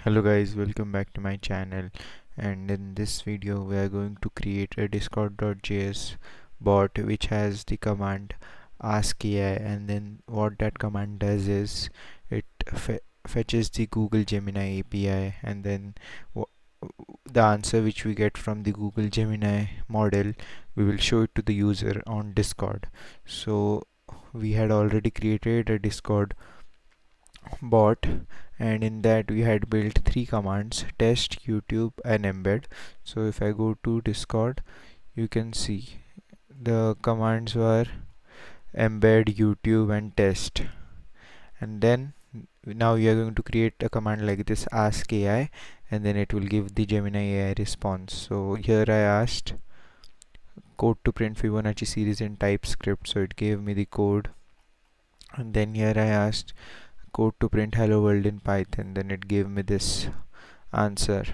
Hello guys, welcome back to my channel, and in this video we are going to create a discord.js bot which has the command ask AI, and then what that command does is it fetches the Google Gemini API, and then the answer which we get from the Google Gemini model we will show it to the user on Discord. So we had already created a Discord bot, and in that we had built three commands: test, youtube and embed. So if I go to Discord, you can see the commands were embed, youtube and test. And then now we are going to create a command like this: ask AI, and then it will give the Gemini AI response. So here I asked code to print Fibonacci series in TypeScript, so it gave me the code. And then here I asked code to print hello world in Python, then it gave me this answer.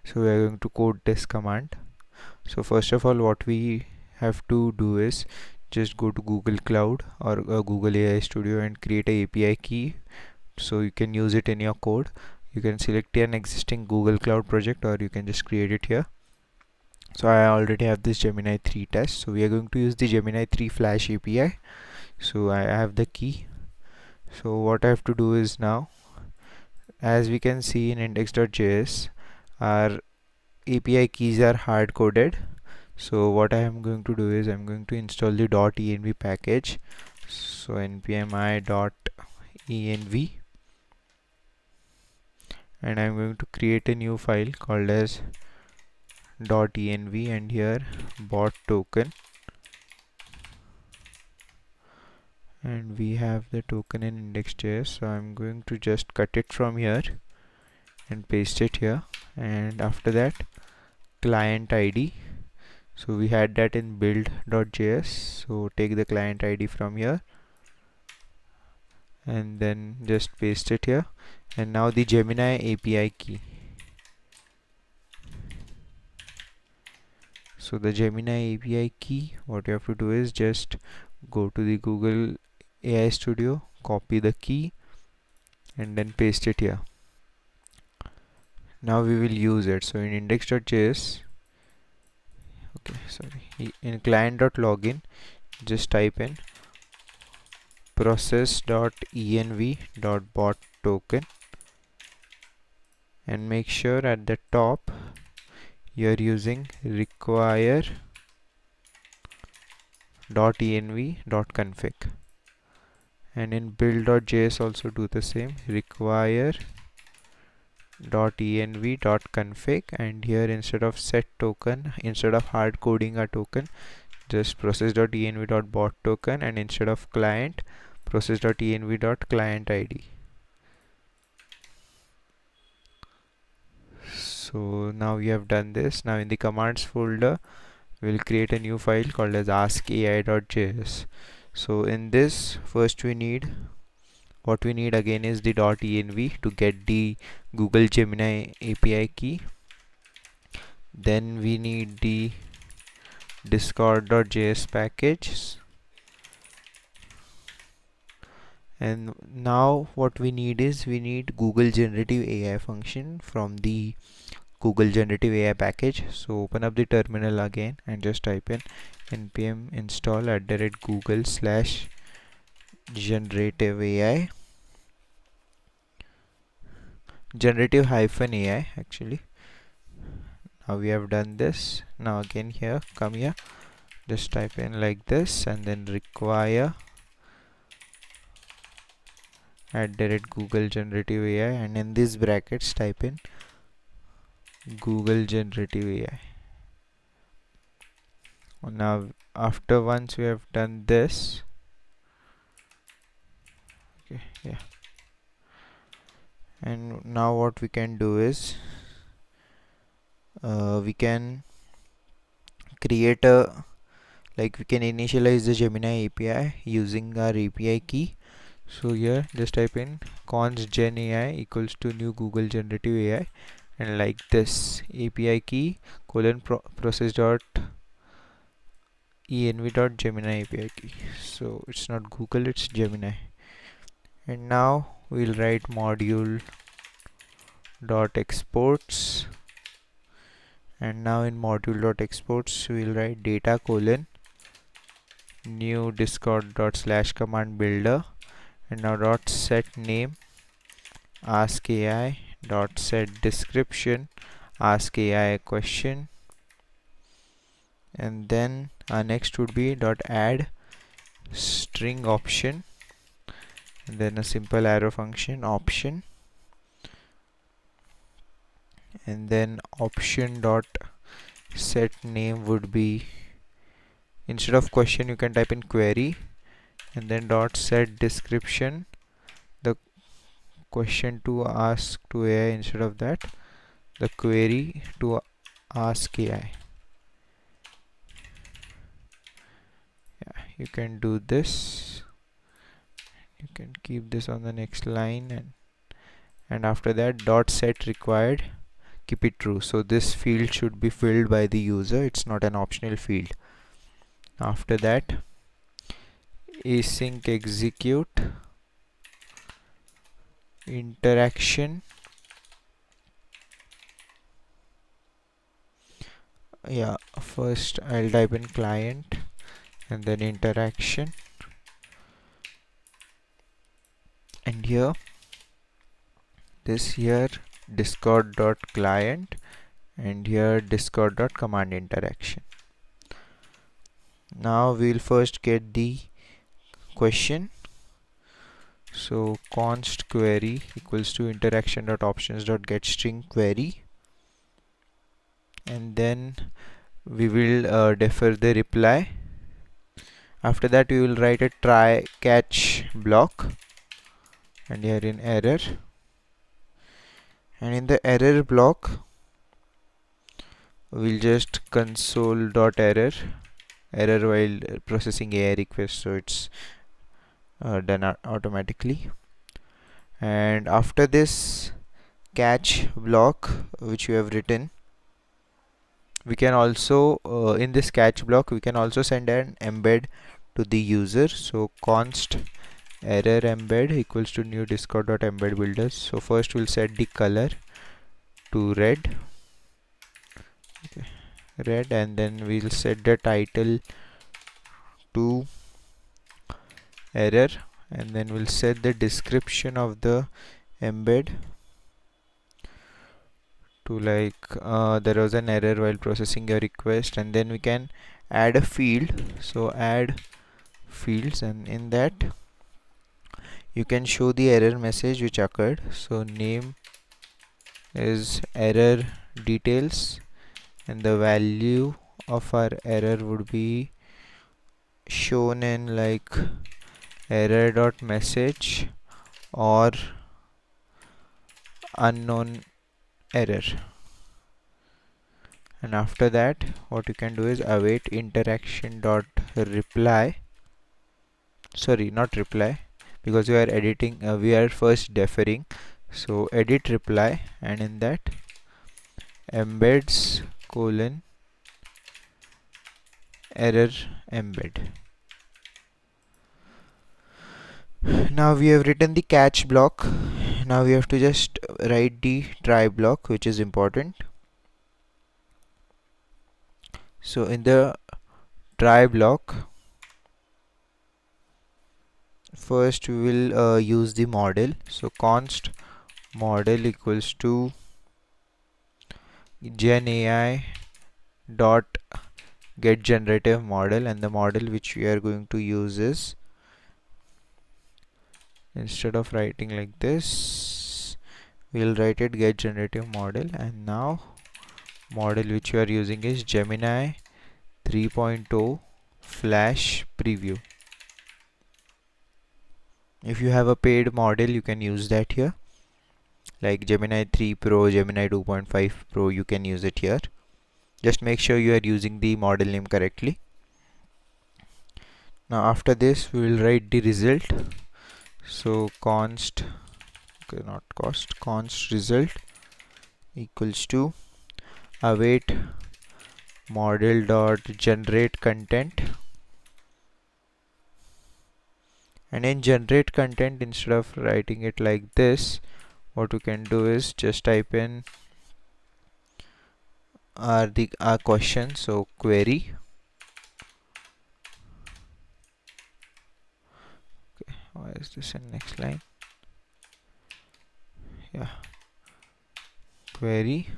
So we are going to code this command. So first of all, what we have to do is just go to Google Cloud or Google AI Studio and create a API key so you can use it in your code. You can select an existing Google Cloud project or you can just create it here. So I already have this Gemini 3 test, so we are going to use the Gemini 3 Flash API. So I have the key. So what I have to do is, now as we can see in index.js, our API keys are hard coded. So what I am going to do is I'm going to install the .env package. So npm i.env, and I'm going to create a new file called as .env, and here bot token, and we have the token in index.js. So I'm going to just cut it from here and paste it here, and after that client ID. So we had that in build.js, so take the client ID from here and then just paste it here. And now the Gemini API key. So the Gemini API key, what you have to do is just go to the Google AI Studio, copy the key and then paste it here. Now we will use it. So in index.js, in client.login, just type in process.env.bot token, and make sure at the top you are using require.env.config, and in build.js also do the same, require.env.config, and here instead of set token, instead of hard coding a token, just process.env.bot token, and instead of client, process.env.client id. So now we have done this. Now in the commands folder we'll create a new file called as askai.js. so in this, first we need, what we need again is the .env to get the Google Gemini API key. Then we need the discord.js package, and now what we need is we need Google generative AI function from the Google generative AI package. So open up the terminal again and just type in npm install @google /generative AI, generative hyphen AI actually. Now we have done this. Now again here, come here, just type in like this and then require @google generative AI, and in these brackets type in Google generative AI. Now after once we have done this, and now what we can do is we can create a, we can initialize the Gemini API using our API key. So here just type in const gen AI equals to new Google generative AI, and like this API key colon process dot env dot Gemini API key. So it's not Google, it's Gemini. And now we'll write module dot exports, and now in module dot exports we'll write data colon new discord dot slash command builder, and now dot set name ask AI dot set description ask AI a question, and then our next would be dot add string option, and then a simple arrow function option, and then option dot set name would be, instead of question you can type in query, and then dot set description, the question to ask to AI, instead of that the query to ask AI. Yeah, you can do this, you can keep this on the next line, and after that dot set required, keep it true. So this field should be filled by the user, it's not an optional field. After that async execute interaction, yeah, first I'll type in client and then interaction, and here this here discord dot client, and here discord dot command interaction. Now we'll first get the question. So const query equals to interaction dot options dot get string query, and then we will defer the reply. After that we will write a try catch block, and here in error, and in the error block we'll just console dot error while processing AI request, so it's done automatically. And after this catch block which we have written, we can also in this catch block we can also send an embed to the user. So const error embed equals to new discord dot embed builders. So first we'll set the color to red, and then we'll set the title to error, and then we'll set the description of the embed to there was an error while processing your request, and then we can add a field. So add fields, and in that you can show the error message which occurred. So name is error details, and the value of our error would be shown in error dot message or unknown error. And after that what you can do is await interaction dot reply, sorry, not reply, because we are editing, we are first deferring. So edit reply, and in that embeds colon error embed. Now we have written the catch block. Now we have to just write the try block, which is important. So in the try block, first we will use the model. So const model equals to Gen AI dot get generative model, and the model which we are going to use is, instead of writing like this, we'll write it get generative model. And now model which we are using is Gemini 3.0 flash preview. If you have a paid model you can use that here, like Gemini 3 Pro, Gemini 2.5 Pro, you can use it here. Just make sure you are using the model name correctly. Now after this we will write the result. So const, okay, not cost, const result equals to await model dot generate content, and in generate content, instead of writing it like this, what we can do is just type in our question. So query, why is this in next line? Yeah, query,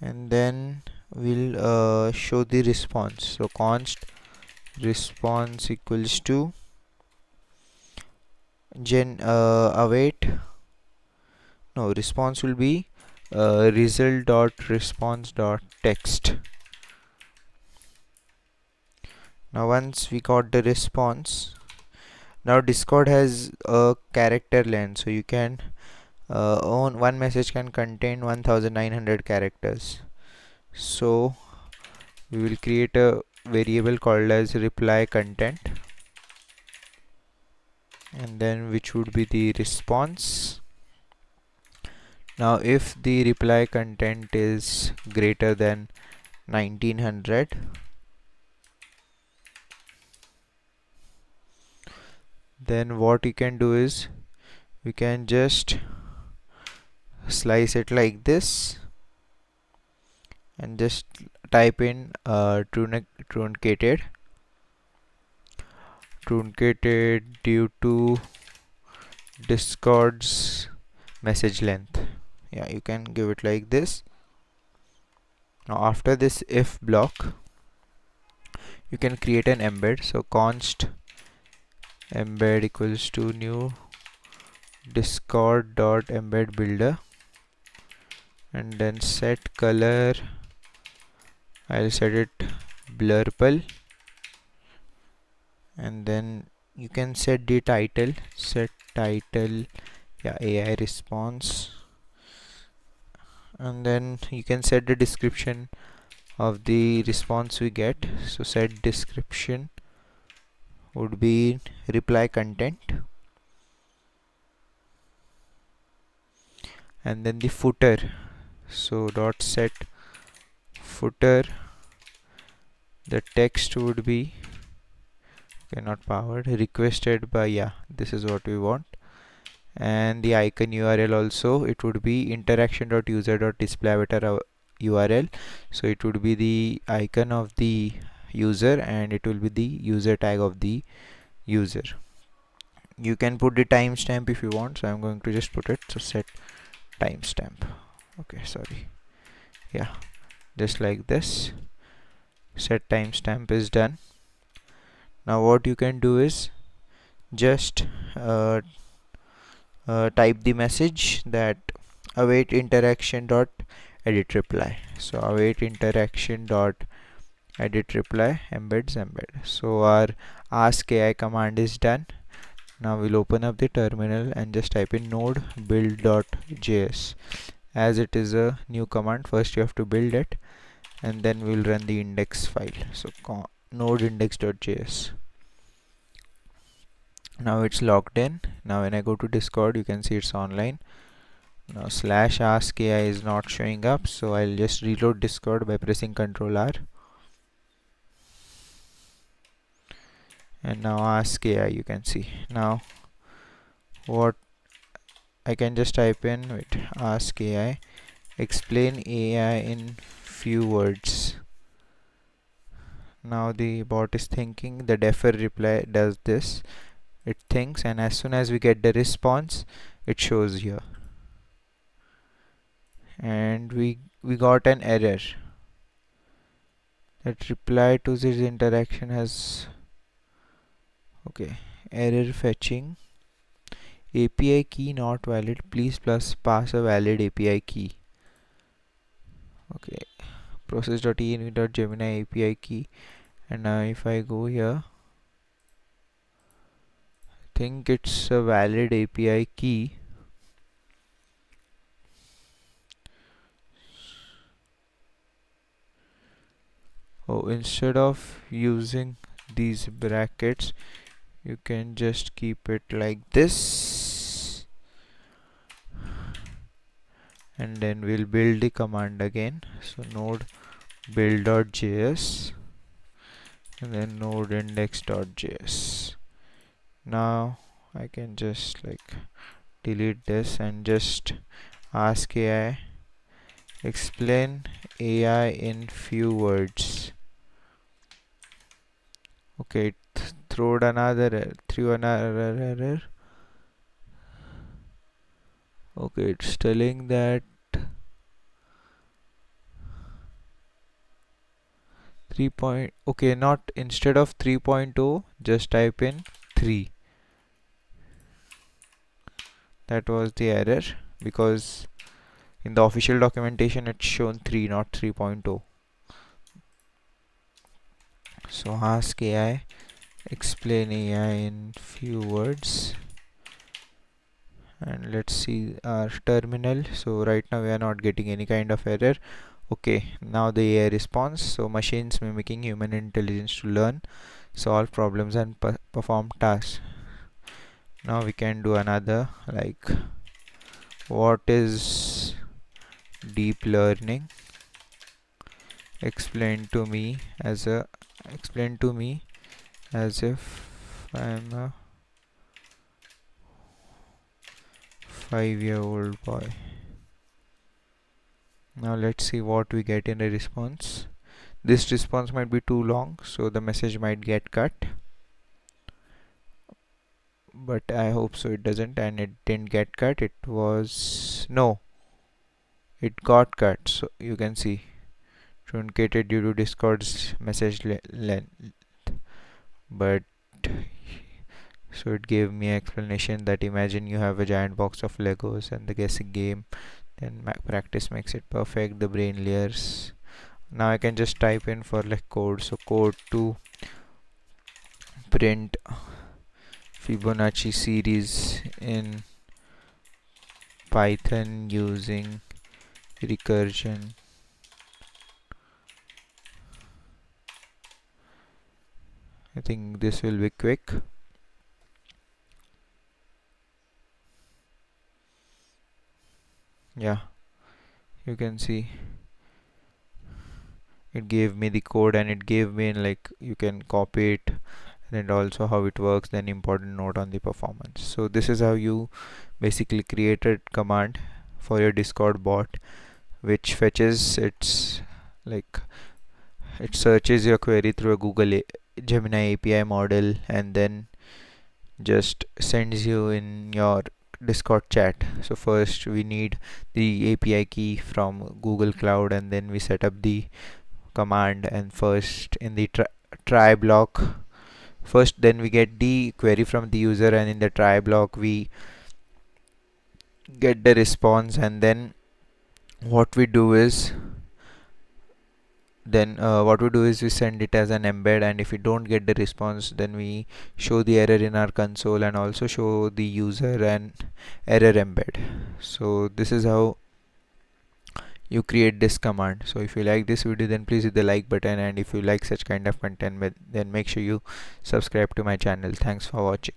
and then we'll show the response. So const response equals to await. No, response will be result dot response dot text. Now once we got the response, now Discord has a character length, so you can own one message can contain 1900 characters. So we will create a variable called as reply content, and then which would be the response. Now if the reply content is greater than 1900, then what you can do is we can just slice it like this and just type in truncated due to Discord's message length. Yeah, you can give it like this. Now after this if block, you can create an embed. So const embed equals to new discord dot embed builder, and then set color, I'll set it blurple, and then you can set the title, set title, yeah, AI response, and then you can set the description of the response we get. So set description would be reply content, and then the footer, so dot set footer, the text would be, okay, not powered, requested by, yeah, this is what we want. And the icon URL also, it would be interaction.user.displayAvatar URL. So it would be the icon of the user and it will be the user tag of the user. You can put the timestamp if you want, so I'm going to just put it, so set timestamp. Okay, sorry, yeah, just like this. Set timestamp is done. Now what you can do is just type the message that await interaction dot edit reply. So await interaction dot edit reply embeds embed. So our ask AI command is done. Now we'll open up the terminal and just type in node build.js. As it is a new command, first you have to build it and then we'll run the index file. So node index.js. Now it's logged in. Now when I go to Discord, you can see it's online. Now slash ask AI is not showing up, so I'll just reload Discord by pressing Ctrl R. And now ask AI, you can see. Now what I can just type in, wait, ask AI, explain AI in few words. Now the bot is thinking, the defer reply does this. It thinks, and as soon as we get the response, it shows here. And we got an error. That reply to this interaction has, okay, error fetching. API key not valid. Please plus pass a valid API key. Okay, process.env.gemini API key. And now if I go here, I think it's a valid API key. Oh, instead of using these brackets, you can just keep it like this, and then we'll build the command again. So node build.js and then node index.js. Now I can just like delete this and just ask AI, explain AI in few words. Okay, it threw another error. Okay, it's telling that 3 point, okay, not instead of 3.0, just type in 3. That was the error, because in the official documentation it's shown 3, not 3.0. So ask AI, explain AI in few words, and let's see our terminal. So right now we are not getting any kind of error. Okay, now the AI response. So machines mimicking human intelligence to learn, solve problems and perform tasks. Now we can do another, like, what is deep learning? Explain to me explain to me as if I'm a 5-year-old boy. Now let's see what we get in a response. This response might be too long, so the message might get cut, but I hope so it doesn't, and it didn't get cut. It got cut. So you can see truncated due to Discord's message length, but so it gave me an explanation that imagine you have a giant box of Legos and the guessing game, then practice makes it perfect, the brain layers. Now I can just type in for like code. So code to print Fibonacci series in Python using recursion. I think this will be quick. Yeah, you can see it gave me the code, and it gave me like you can copy it, and also how it works, then important note on the performance. So this is how you basically create a command for your Discord bot, which fetches its, like, it searches your query through a Gemini API model, and then just sends you in your Discord chat. So first we need the API key from Google Cloud, and then we set up the command, and first in the try block, first then we get the query from the user, and in the try block we get the response, and then what we do is we send it as an embed, and if we don't get the response, then we show the error in our console and also show the user an error embed. So this is how you create this command. So if you like this video, then please hit the like button, and if you like such kind of content, then make sure you subscribe to my channel. Thanks for watching.